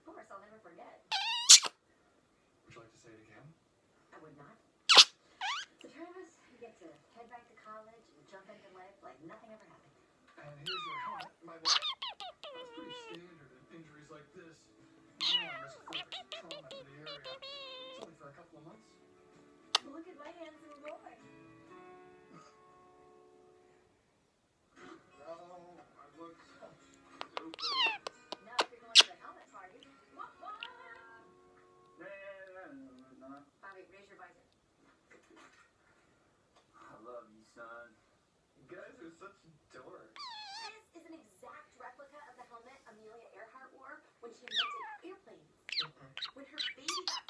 course, I'll never forget. Would you like to say it again? I would not. The three of us get to head back to college and jump into life like nothing ever happened. And here's your helmet, my boy. That's pretty standard in injuries like this. You don't want to risk further trauma to the area. It's only for a couple of months. Look at my handsome boy. No, I look so stupid. Now if you're going to the helmet party. What? No. Bobby, raise your bicep. I love you, son. You guys are such dorks. This is an exact replica of the helmet Amelia Earhart wore when she invented airplanes. When her baby got